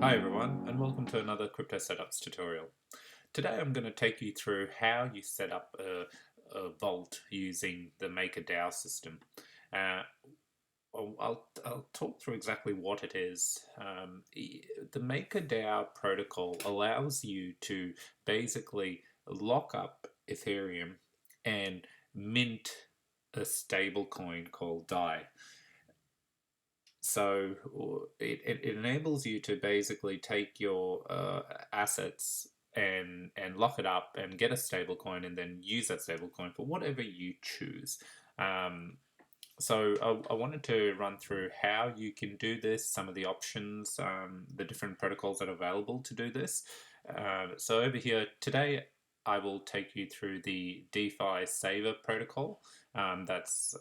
Hi everyone, and welcome to another Crypto Setups tutorial. Today I'm going to take you through how you set up a vault using the MakerDAO system. Uh, I'll talk through exactly what it is. The MakerDAO protocol allows you to basically lock up Ethereum and mint a stablecoin called DAI. So it enables you to basically take your assets and lock it up and get a stable coin and then use that stable coin for whatever you choose. Um, so I wanted to run through how you can do this, some of the options, the different protocols that are available to do this. So over here today, I will take you through the Defisaver protocol. That's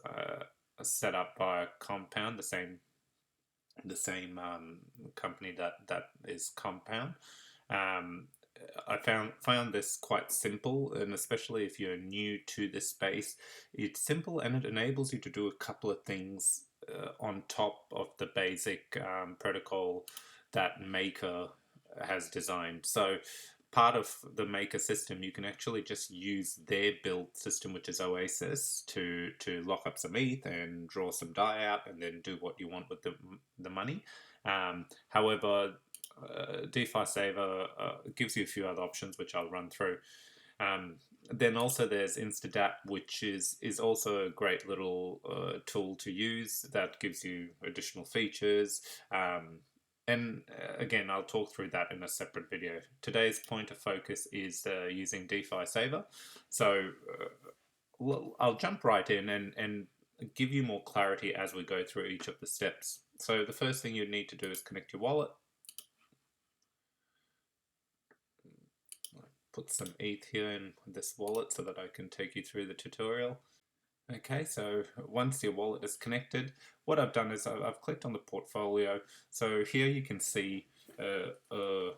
set up by Compound, the same company that is Compound. Um, I found this quite simple, and especially if you're new to this space, it's simple and it enables you to do a couple of things on top of the basic protocol that Maker has designed. So part of the Maker system, you can actually just use their build system, which is Oasis, to lock up some ETH and draw some DAI out, and then do what you want with the money. However, Defisaver gives you a few other options, which I'll run through. Then also there's Instadapp, which is also a great little tool to use that gives you additional features. And again, I'll talk through that in a separate video. Today's point of focus is using Defisaver. So I'll jump right in and give you more clarity as we go through each of the steps. So the first thing you need to do is connect your wallet. Put some ETH here in this wallet so that I can take you through the tutorial. Okay, so once your wallet is connected, what I've done is I've clicked on the portfolio. So here you can see a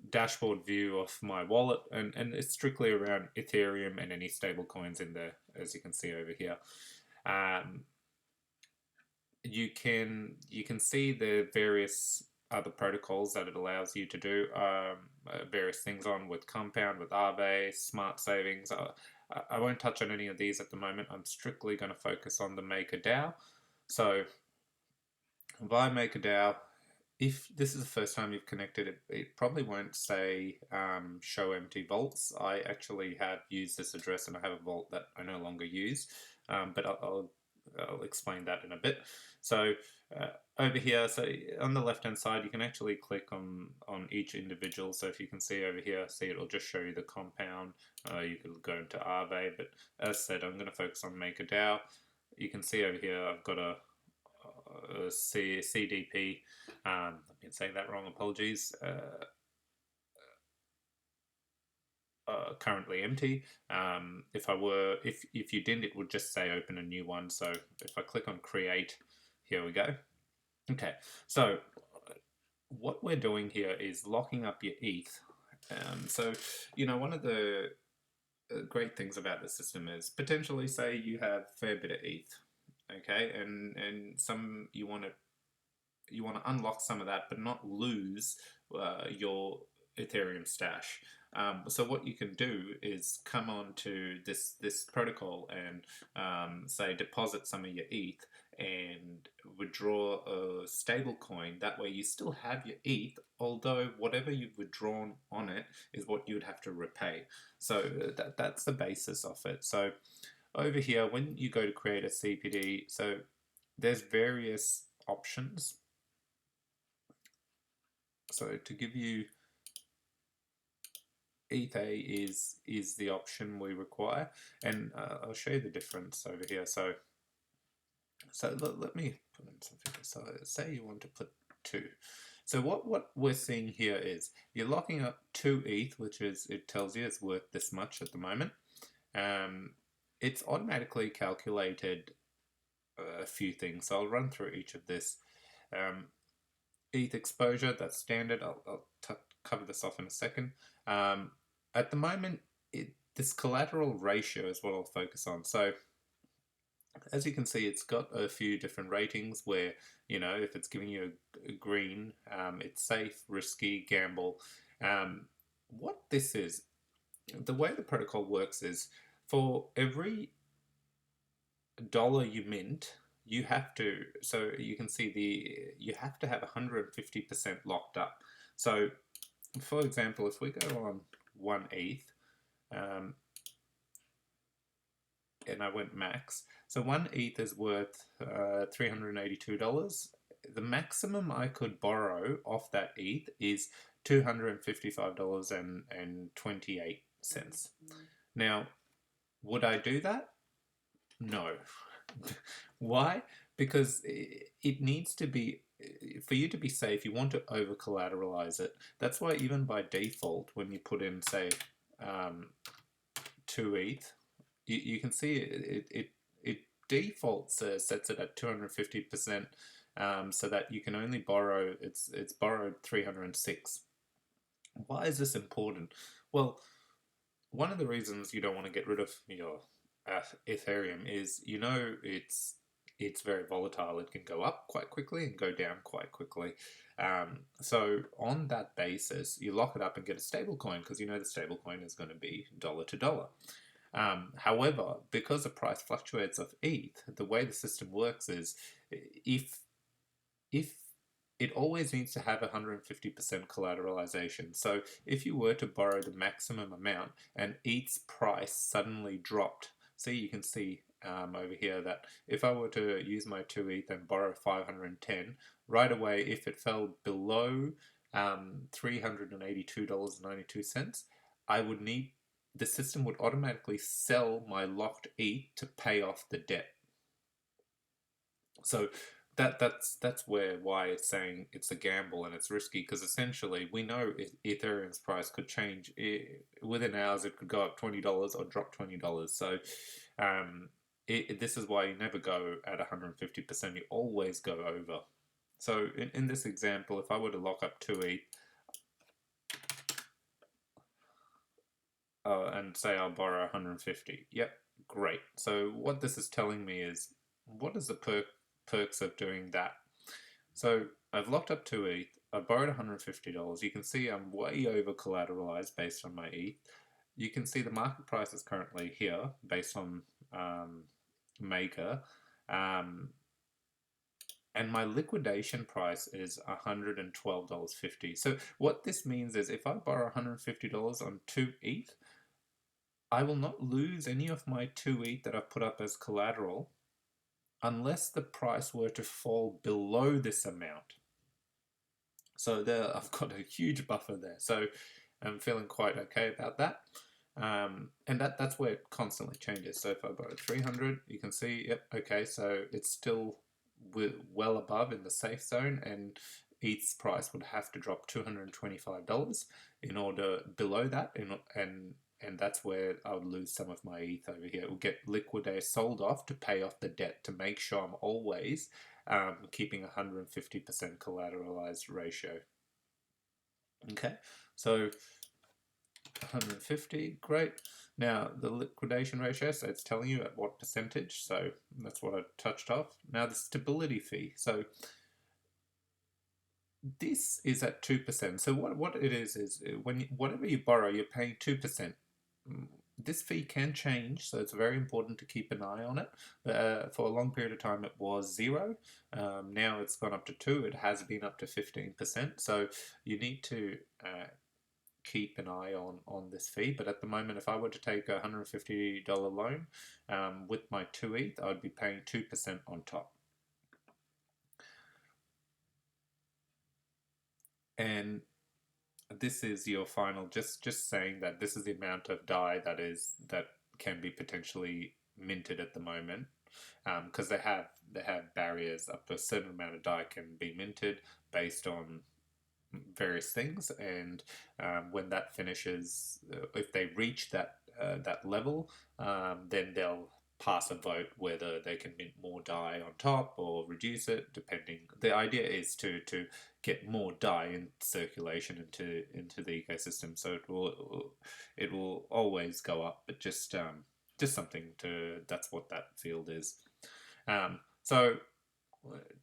dashboard view of my wallet, and it's strictly around Ethereum and any stable coins in there, as you can see over here. You can see the various other protocols that it allows you to do various things on with Compound, with Aave, Smart Savings. I won't touch on any of these at the moment. I'm strictly going to focus on the MakerDAO. So via MakerDAO, if this is the first time you've connected, it probably won't say show empty vaults. I actually have used this address and I have a vault that I no longer use, but I'll explain that in a bit. So over here, so on the left hand side, you can actually click on each individual. So if you can see over here, see it'll just show you the Compound. You could go into Aave, but as said, I'm going to focus on MakerDAO. You can see over here I've got a CDP. I've been saying that wrong, apologies. Currently empty. If you didn't, it would just say open a new one. So if I click on create, here we go. Okay, so what we're doing here is locking up your ETH. So one of the great things about the system is potentially say you have a fair bit of ETH, okay, and some you want to unlock some of that, but not lose your Ethereum stash. So what you can do is come on to this protocol and say deposit some of your ETH and withdraw a stable coin. That way you still have your ETH, although whatever you've withdrawn on it is what you'd have to repay. So that's the basis of it. So over here, when you go to create a CPD, so there's various options. So to give you ETH is the option we require, and I'll show you the difference over here. So let me put in some figures. So say you want to put 2. So what we're seeing here is you're locking up 2 ETH, which is, it tells you it's worth this much at the moment. It's automatically calculated a few things. So I'll run through each of this. ETH exposure, that's standard. I'll cover this off in a second. At the moment, this collateral ratio is what I'll focus on. So As you can see, it's got a few different ratings where, if it's giving you a green, it's safe, risky, gamble. What this is, the way the protocol works is for every dollar you mint, you have to, so you can see you have to have 150% locked up. So, for example, if we go on 1 ETH, um, and I went max. So 1 ETH is worth $382. The maximum I could borrow off that ETH is $255.28. Now, would I do that? No. Why? Because it needs to be, for you to be safe, you want to over collateralize it. That's why even by default, when you put in, say, 2 ETH, you can see it defaults sets it at 250%, so that you can only borrow, it's borrowed 306. Why is this important? Well, one of the reasons you don't want to get rid of your Ethereum is, it's very volatile. It can go up quite quickly and go down quite quickly. So on that basis, you lock it up and get a stable coin, because the stable coin is going to be dollar to dollar. However, because the price fluctuates of ETH, the way the system works is, if it always needs to have 150% collateralization. So if you were to borrow the maximum amount and ETH's price suddenly dropped, you can see over here that if I were to use my 2 ETH and borrow 510, right away, if it fell below $382.92, the system would automatically sell my locked ETH to pay off the debt. So that's why it's saying it's a gamble and it's risky, because essentially we know Ethereum's price could change within hours. It could go up $20 or drop $20. So this is why you never go at 150%. You always go over. So in this example, if I were to lock up 2 ETH, and say I'll borrow 150. Yep, great. So what this is telling me is, what is the perks of doing that? So I've locked up 2 ETH, I borrowed $150. You can see I'm way over collateralized based on my ETH. You can see the market price is currently here based on Maker. And my liquidation price is $112.50. So what this means is, if I borrow $150 on 2 ETH, I will not lose any of my 2 ETH that I've put up as collateral unless the price were to fall below this amount. So there, I've got a huge buffer there. So I'm feeling quite okay about that. And that's where it constantly changes. So if I borrow 300, you can see, yep, okay, so it's still well above in the safe zone, and ETH's price would have to drop $225 in order below that, and that's where I would lose some of my ETH over here. It will get liquidated, sold off to pay off the debt, to make sure I'm always keeping 150% collateralized ratio. Okay, so 150, great. Now the liquidation ratio, so it's telling you at what percentage, so that's what I touched off. Now the stability fee, so this is at 2%. So what it is whatever you borrow, you're paying 2%. This fee can change, so it's very important to keep an eye on it. For a long period of time, it was 0. Now it's gone up to 2. It has been up to 15%. So you need to keep an eye on this fee. But at the moment, if I were to take a $150 loan with my 2 ETH, I'd be paying 2% on top. And this is your final, just saying that this is the amount of DAI that can be potentially minted at the moment, because they have barriers. Up to a certain amount of DAI can be minted based on various things, and when that finishes, if they reach that level, then they'll pass a vote whether they can mint more DAI on top or reduce it, depending. The idea is to get more DAI in circulation into the ecosystem, so it will always go up, but just something to, that's what that field is. So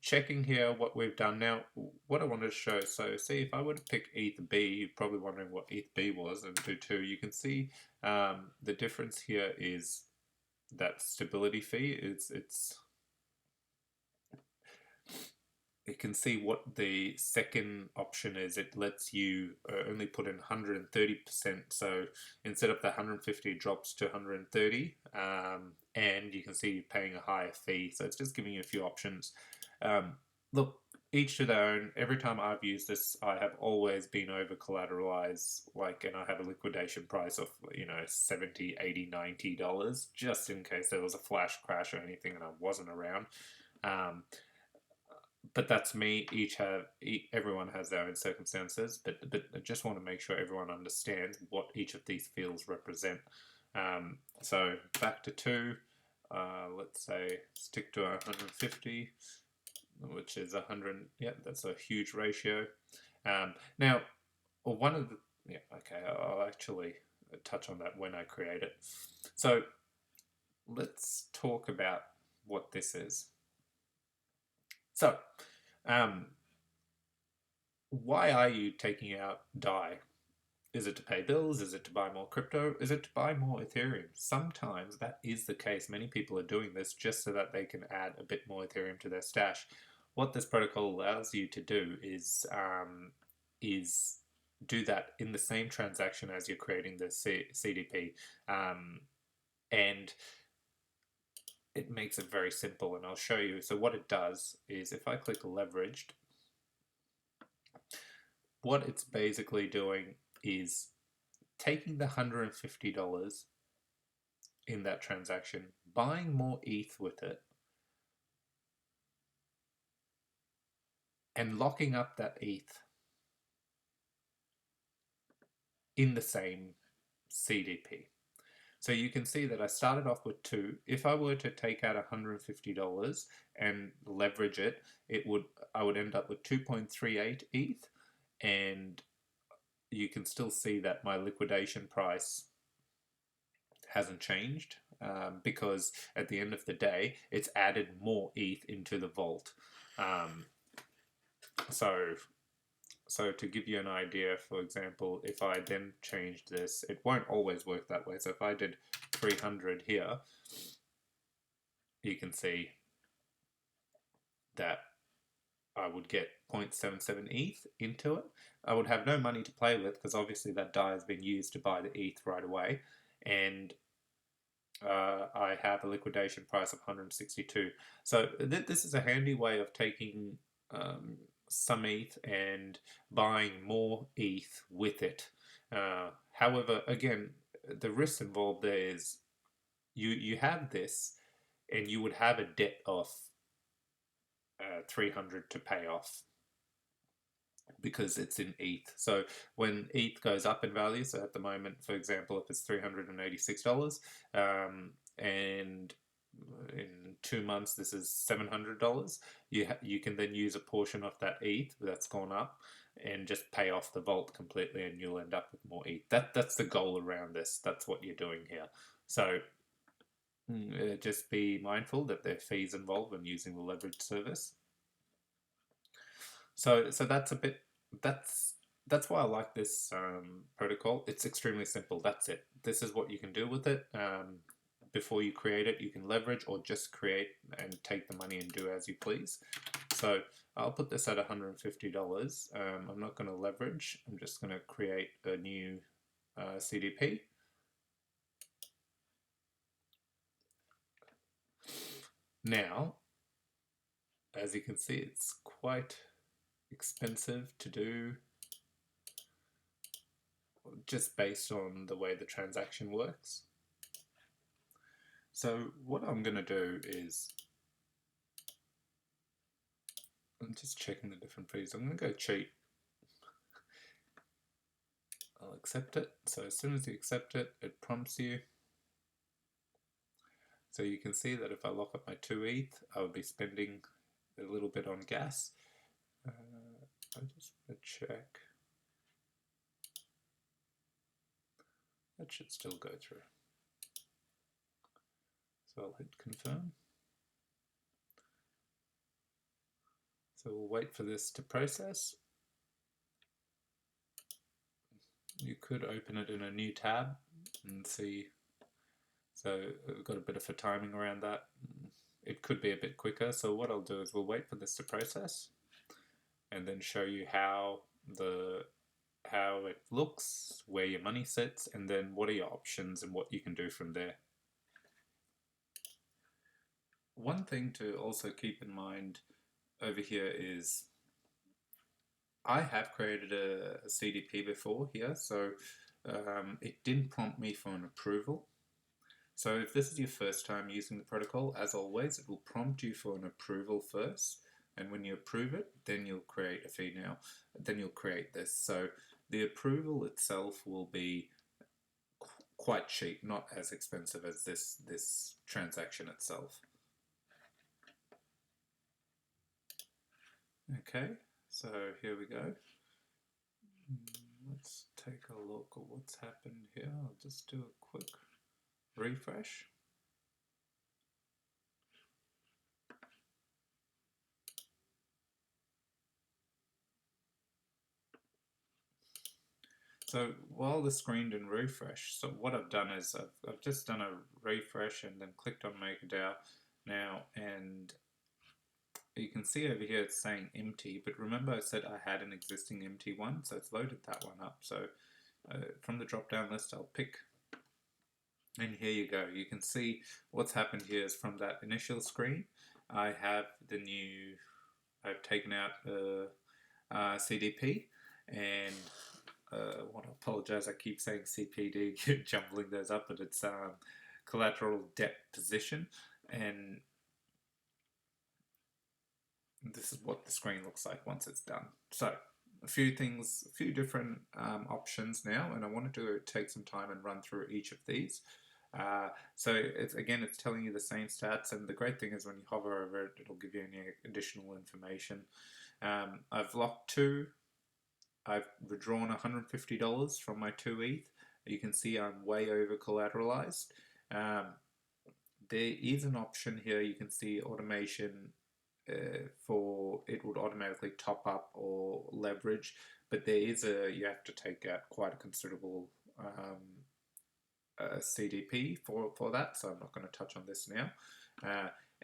checking here what we've done now, what I wanted to show, so see if I were to pick ETH B, you're probably wondering what ETH B was, and do too, you can see the difference here is that stability fee. You can see what the second option is. It lets you only put in 130%. So instead of the 150, it drops to 130. And you can see you're paying a higher fee. So it's just giving you a few options. Look, each to their own. Every time I've used this, I have always been over collateralized, and I have a liquidation price of, $70, $80, $90, just in case there was a flash crash or anything and I wasn't around. But that's me. Everyone has their own circumstances, but I just want to make sure everyone understands what each of these fields represent. So back to 2, let's say stick to 150, which is 100. Yeah, that's a huge ratio. Now, one of the okay, I'll actually touch on that when I create it. So let's talk about what this is. So, why are you taking out DAI? Is it to pay bills? Is it to buy more crypto? Is it to buy more Ethereum? Sometimes that is the case. Many people are doing this just so that they can add a bit more Ethereum to their stash. What this protocol allows you to do is do that in the same transaction as you're creating the CDP. And it makes it very simple, and I'll show you. So what it does is if I click leveraged, what it's basically doing is taking the $150 in that transaction, buying more ETH with it, and locking up that ETH in the same CDP. So you can see that I started off with 2. If I were to take out $150 and leverage it, I would end up with 2.38 ETH, and you can still see that my liquidation price hasn't changed because at the end of the day, it's added more ETH into the vault. So to give you an idea, for example, if I then changed this, it won't always work that way. So if I did 300 here, you can see that I would get 0.77 ETH into it. I would have no money to play with because obviously that DAI has been used to buy the ETH right away. And I have a liquidation price of 162. So this is a handy way of taking some ETH and buying more ETH with it. However, again, the risk involved there is you have this and you would have a debt of 300 to pay off because it's in ETH. So when ETH goes up in value, so at the moment, for example, if it's $386, and in 2 months this is $700, you can then use a portion of that ETH that's gone up and just pay off the vault completely, and you'll end up with more ETH. That's the goal around this. That's what you're doing here. So just be mindful that there are fees involved when using the leverage service. So that's why I like this protocol. It's extremely simple. That's it. This is what you can do with it. Before you create it, you can leverage or just create and take the money and do as you please. So I'll put this at $150. I'm not going to leverage. I'm just going to create a new CDP. Now, as you can see, it's quite expensive to do just based on the way the transaction works. So what I'm going to do is, I'm just checking the different fees. I'm going to go cheap. I'll accept it. So as soon as you accept it, it prompts you. So you can see that if I lock up my 2 ETH, I would be spending a little bit on gas. I just want to check. That should still go through. So I'll hit confirm. So we'll wait for this to process. You could open it in a new tab and see. So we've got a bit of a timing around that. It could be a bit quicker. So what I'll do is we'll wait for this to process and then show you how it looks, where your money sits, and then what are your options and what you can do from there. One thing to also keep in mind over here is I have created a CDP before here, so it didn't prompt me for an approval. So if this is your first time using the protocol, as always, it will prompt you for an approval first, and when you approve it, then you'll create a fee now. Then you'll create this. So the approval itself will be quite cheap, not as expensive as this transaction itself. Okay, so here we go. Let's take a look at what's happened here. I'll just do a quick refresh. So while the screen didn't refresh, so what I've done is I've just done a refresh and then clicked on Make a DAO now, and you can see over here it's saying empty, but remember I said I had an existing empty one, so it's loaded that one up. So from the drop down list I'll pick, and here you go. You can see what's happened here is from that initial screen I have the new, I've taken out CDP, and I want to apologize, I keep saying CPD, jumbling those up, but it's collateral debt position, and this is what the screen looks like once it's done. So a few things, a few different options now, and I wanted to take some time and run through each of these. So it's telling you the same stats, and the great thing is when you hover over it, it'll give you any additional information. I've locked 2. I've withdrawn $150 from my 2 ETH. You can see I'm way over collateralized. There is an option here. You can see automation for it would automatically top up or leverage, but you have to take out quite a considerable CDP for that, so I'm not going to touch on this now.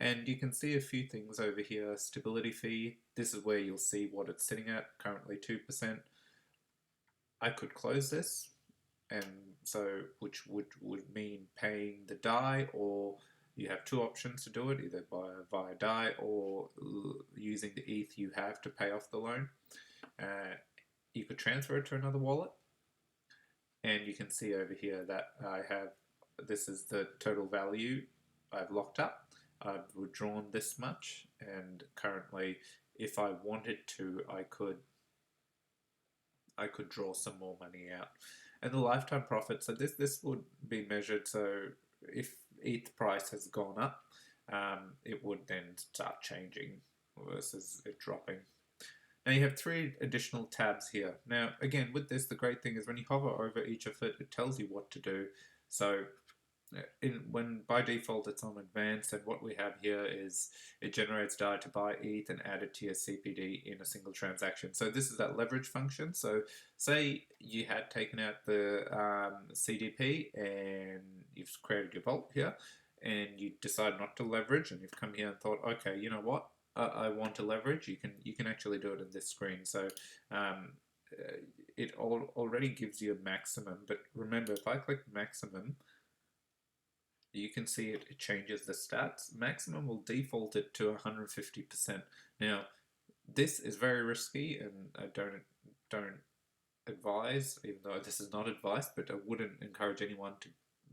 And you can see a few things over here. Stability fee, this is where you'll see what it's sitting at, currently 2%. I could close this, and so which would mean paying the DAI, or you have 2 options to do it, either via DAI or using the ETH you have to pay off the loan. You could transfer it to another wallet, and you can see over here that this is the total value I've locked up. I've withdrawn this much, and currently, if I wanted to, I could draw some more money out. And the lifetime profit, so this would be measured, so if ETH price has gone up, it would then start changing versus it dropping. Now you have 3 additional tabs here. Now again, with this, the great thing is when you hover over each of it, it tells you what to do. So when by default it's on advanced, and what we have here is it generates DAI to buy ETH and add it to your CPD in a single transaction. So this is that leverage function. So say you had taken out the CDP and you've created your vault here, and you decide not to leverage, and you've come here and thought, okay, you know what, I want to leverage. You can actually do it in this screen. So it already gives you a maximum, but remember, if I click maximum, you can see it changes the stats. Maximum will default it to 150%. Now, this is very risky, and I don't advise, even though this is not advice, but I wouldn't encourage anyone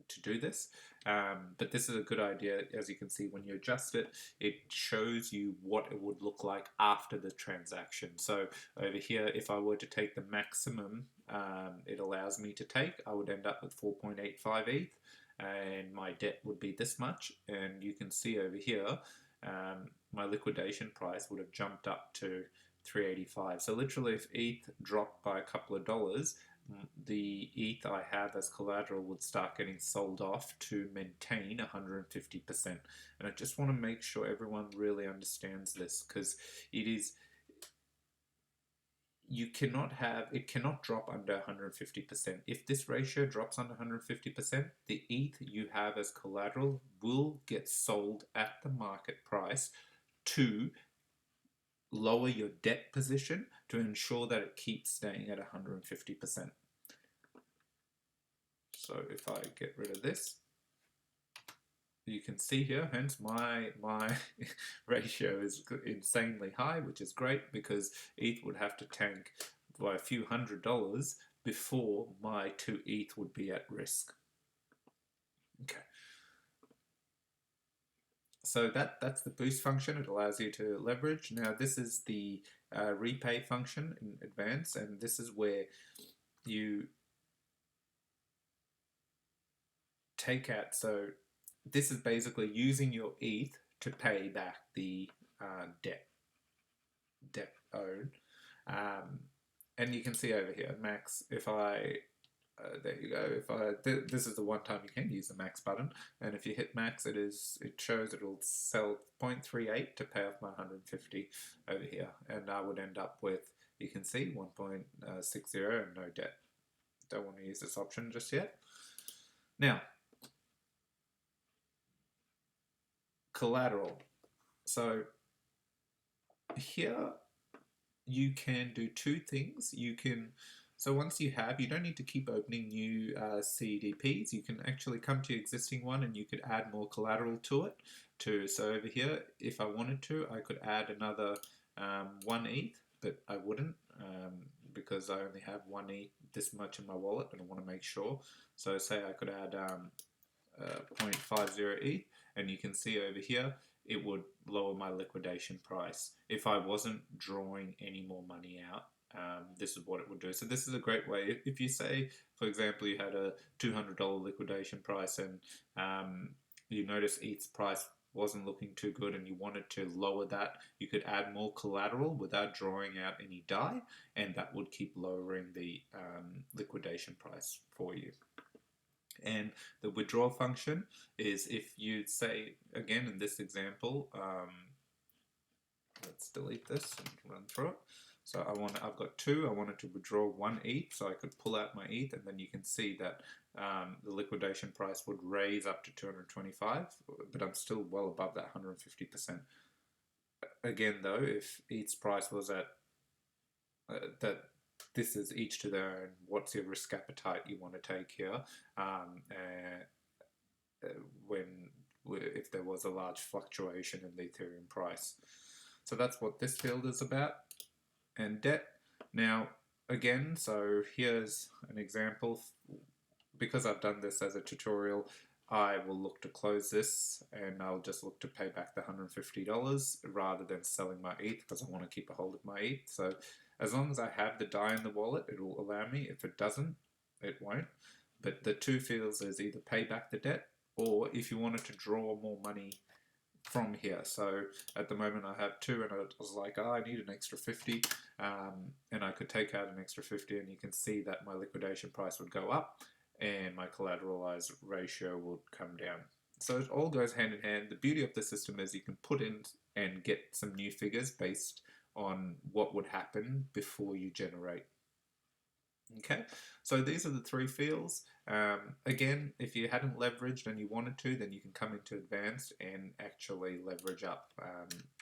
to do this. But this is a good idea. As you can see, when you adjust it, it shows you what it would look like after the transaction. So over here, if I were to take the maximum it allows me to take, I would end up with 4.85 ETH. And my debt would be this much, and you can see over here my liquidation price would have jumped up to 385. So literally, if ETH dropped by a couple of dollars, the ETH I have as collateral would start getting sold off to maintain 150%. And I just want to make sure everyone really understands this, because it is you cannot have, it cannot drop under 150%. If this ratio drops under 150%, the ETH you have as collateral will get sold at the market price to lower your debt position to ensure that it keeps staying at 150%. So if I get rid of this, you can see here, hence my ratio is insanely high, which is great because ETH would have to tank by a few $100s before my 2 ETH would be at risk. Okay. So that's the boost function. It allows you to leverage. Now this is the repay function in advance, and this is where you take out. So this is basically using your ETH to pay back the debt owed. And you can see over here, max, if I, there you go, if I, this is the one time you can use the max button, and if you hit max, it shows it'll sell 0.38 to pay off my 150 over here, and I would end up with, you can see, 1.60 and no debt. Don't want to use this option just yet. Now, collateral. So here you can do two things. So once you don't need to keep opening new CDPs. You can actually come to your existing one and you could add more collateral to it. So over here, if I wanted to, I could add another 1 ETH, but I wouldn't because I only have 1 ETH this much in my wallet and I want to make sure. So say I could add 0.50 ETH, and you can see over here it would lower my liquidation price. If I wasn't drawing any more money out, this is what it would do. So this is a great way. If you say, for example, you had a $200 liquidation price and you notice ETH's price wasn't looking too good and you wanted to lower that, you could add more collateral without drawing out any DAI, and that would keep lowering the liquidation price for you. And the withdrawal function is if you say, again in this example, let's delete this and run through it. So I've got 2, I wanted to withdraw 1 ETH, so I could pull out my ETH, and then you can see that the liquidation price would raise up to 225, but I'm still well above that 150%. Again though, if ETH's price was at that, this is each to their own. What's your risk appetite you want to take here? If there was a large fluctuation in the Ethereum price. So that's what this field is about. And debt. Now, again, so here's an example. Because I've done this as a tutorial, I will look to close this and I'll just look to pay back the $150 rather than selling my ETH because I want to keep a hold of my ETH. So as long as I have the DAI in the wallet, it will allow me. If it doesn't, it won't. But the two fields is either pay back the debt or if you wanted to draw more money from here. So at the moment I have 2 and I was like, oh, I need an extra 50 and I could take out an extra 50 and you can see that my liquidation price would go up and my collateralized ratio will come down. So it all goes hand in hand. The beauty of the system is you can put in and get some new figures based on what would happen before you generate. Okay, so these are the 3 fields. Again, if you hadn't leveraged and you wanted to, then you can come into advanced and actually leverage up,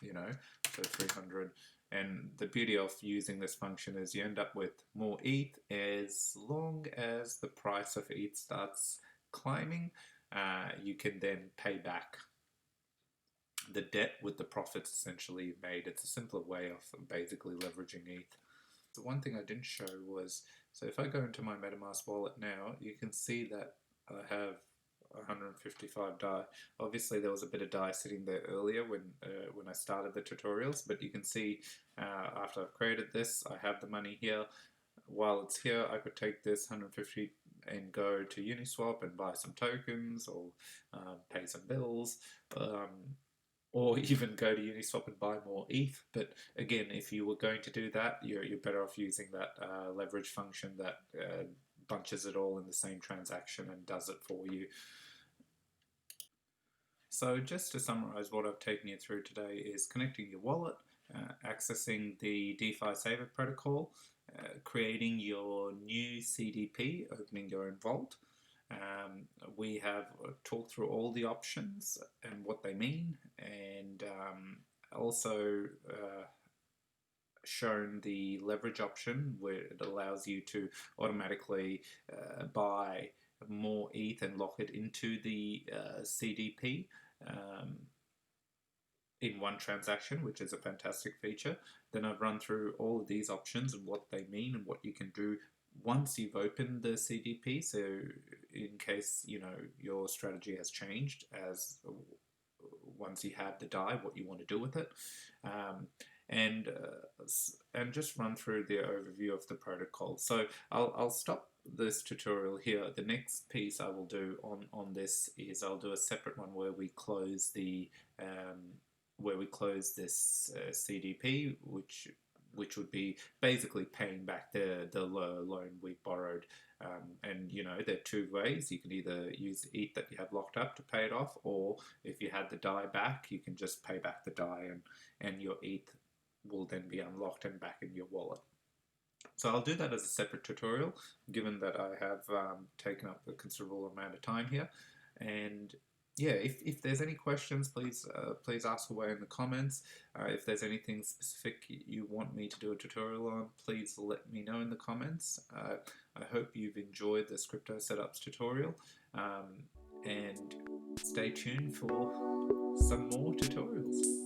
so 300. And the beauty of using this function is you end up with more ETH as long as the price of ETH starts climbing. You can then pay back the debt with the profits essentially made. It's a simpler way of basically leveraging ETH. The one thing I didn't show was, so if I go into my MetaMask wallet now, you can see that I have 155 DAI. Obviously there was a bit of DAI sitting there earlier when I started the tutorials, but you can see after I've created this, I have the money here. While it's here, I could take this 150 and go to Uniswap and buy some tokens or pay some bills. Or even go to Uniswap and buy more ETH. But again, if you were going to do that, you're better off using that leverage function that bunches it all in the same transaction and does it for you. So just to summarize what I've taken you through today is connecting your wallet, accessing the Defisaver protocol, creating your new CDP, opening your own vault. We have talked through all the options and what they mean, and also shown the leverage option where it allows you to automatically buy more ETH and lock it into the CDP in one transaction, which is a fantastic feature. Then I've run through all of these options and what they mean and what you can do once you've opened the CDP. So in case your strategy has changed, as once you have the DAI, what you want to do with it. And just run through the overview of the protocol. So I'll stop this tutorial here. The next piece I will do on this is I'll do a separate one where we close the this CDP, which would be basically paying back the loan we borrowed. And there are two ways. You can either use ETH that you have locked up to pay it off, or if you had the DAI back, you can just pay back the DAI, and your ETH will then be unlocked and back in your wallet. So I'll do that as a separate tutorial, given that I have taken up a considerable amount of time here. And yeah, if there's any questions, please ask away in the comments. If there's anything specific you want me to do a tutorial on, please let me know in the comments. I hope you've enjoyed this crypto setups tutorial, and stay tuned for some more tutorials.